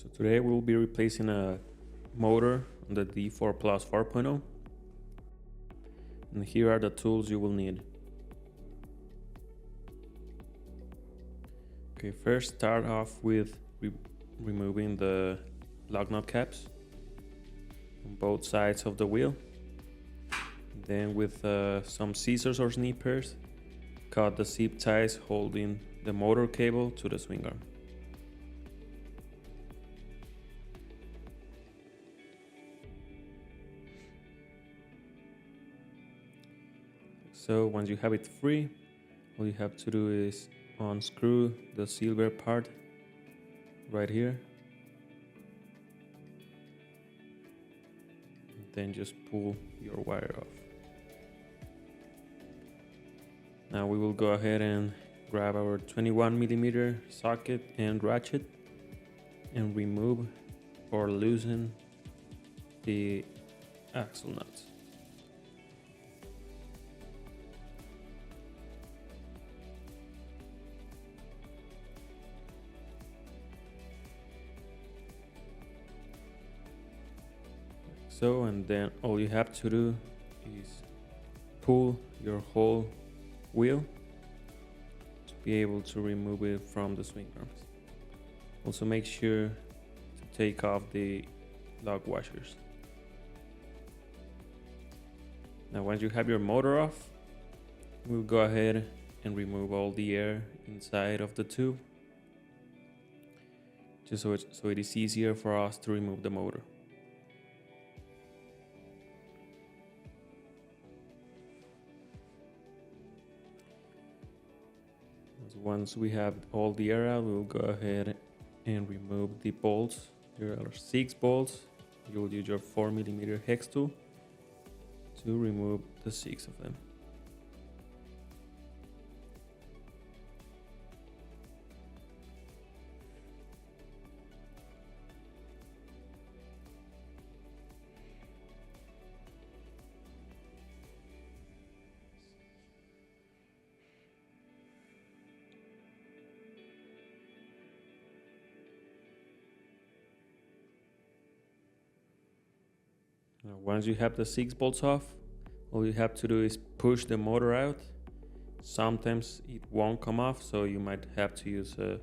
So today we'll be replacing a motor on the D4 Plus 4.0, and here are the tools you will need. Okay, first start off with removing the lug nut caps on both sides of the wheel. Then with some scissors or snippers, cut the zip ties holding the motor cable to the swing arm. So once you have it free, all you have to do is unscrew the silver part right here. And then just pull your wire off. Now we will go ahead and grab our 21mm socket and ratchet and remove or loosen the axle nuts. So, and then all you have to do is pull your whole wheel to be able to remove it from the swing arms. Also make sure to take off the lug washers. Now once you have your motor off, we'll go ahead and remove all the air inside of the tube, just so it is easier for us to remove the motor. Once we have all the air out, we'll go ahead and remove the bolts. There are 6 bolts. You'll use your 4mm hex tool to remove the 6 of them. Now, once you have the 6 bolts off, all you have to do is push the motor out. Sometimes it won't come off, so you might have to use a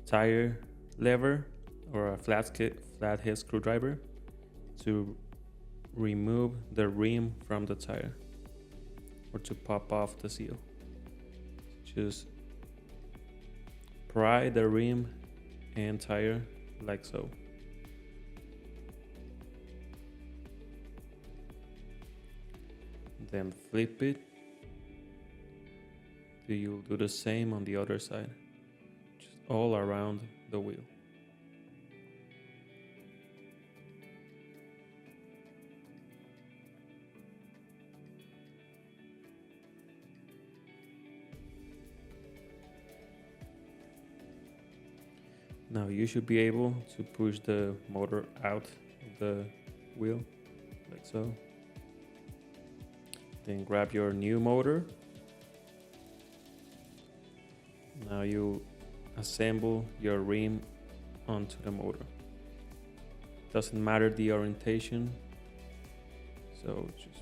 tire lever or a flathead screwdriver to remove the rim from the tire or to pop off the seal. Just pry the rim and tire like so. Then flip it. You'll do the same on the other side, just all around the wheel. Now you should be able to push the motor out of the wheel like so. Then grab your new motor. Now you assemble your rim onto the motor. Doesn't matter the orientation, so just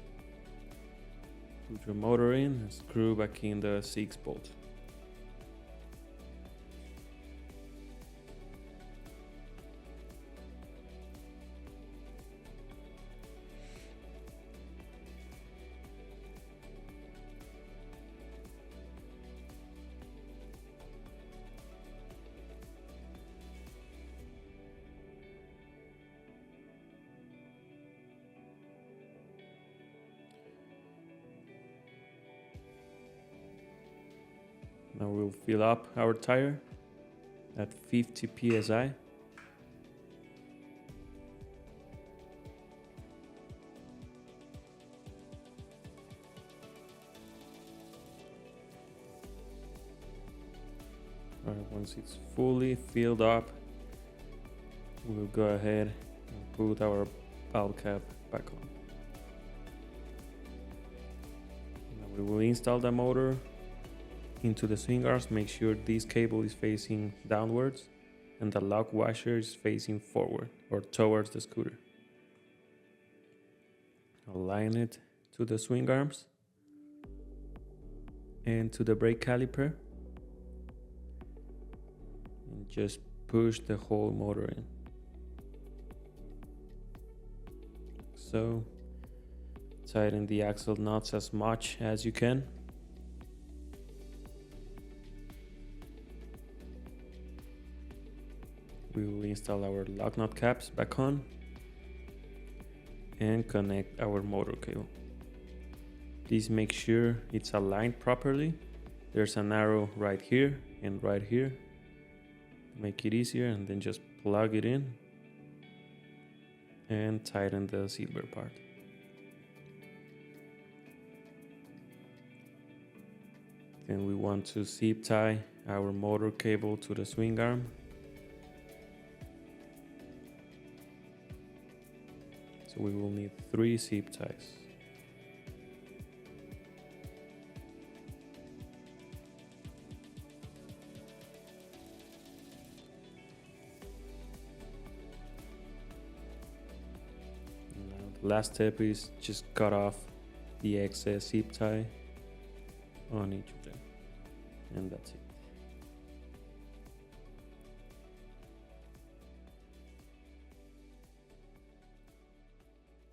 put your motor in and screw back in the 6 bolts. Now we'll fill up our tire at 50 psi. Alright, once it's fully filled up, we'll go ahead and put our valve cap back on. Now we will install the motor into the swing arms. Make sure this cable is facing downwards and the lock washer is facing forward or towards the scooter. Align it to the swing arms and to the brake caliper, and just push the whole motor in. So tighten the axle nuts as much as you can. We will install our lock nut caps back on and connect our motor cable. Please make sure it's aligned properly. There's an arrow right here and right here. Make it easier, and then just plug it in and tighten the silver part. Then we want to zip tie our motor cable to the swing arm. So we will need 3 zip ties. Now the last step is just cut off the excess zip tie on each of them, and that's it.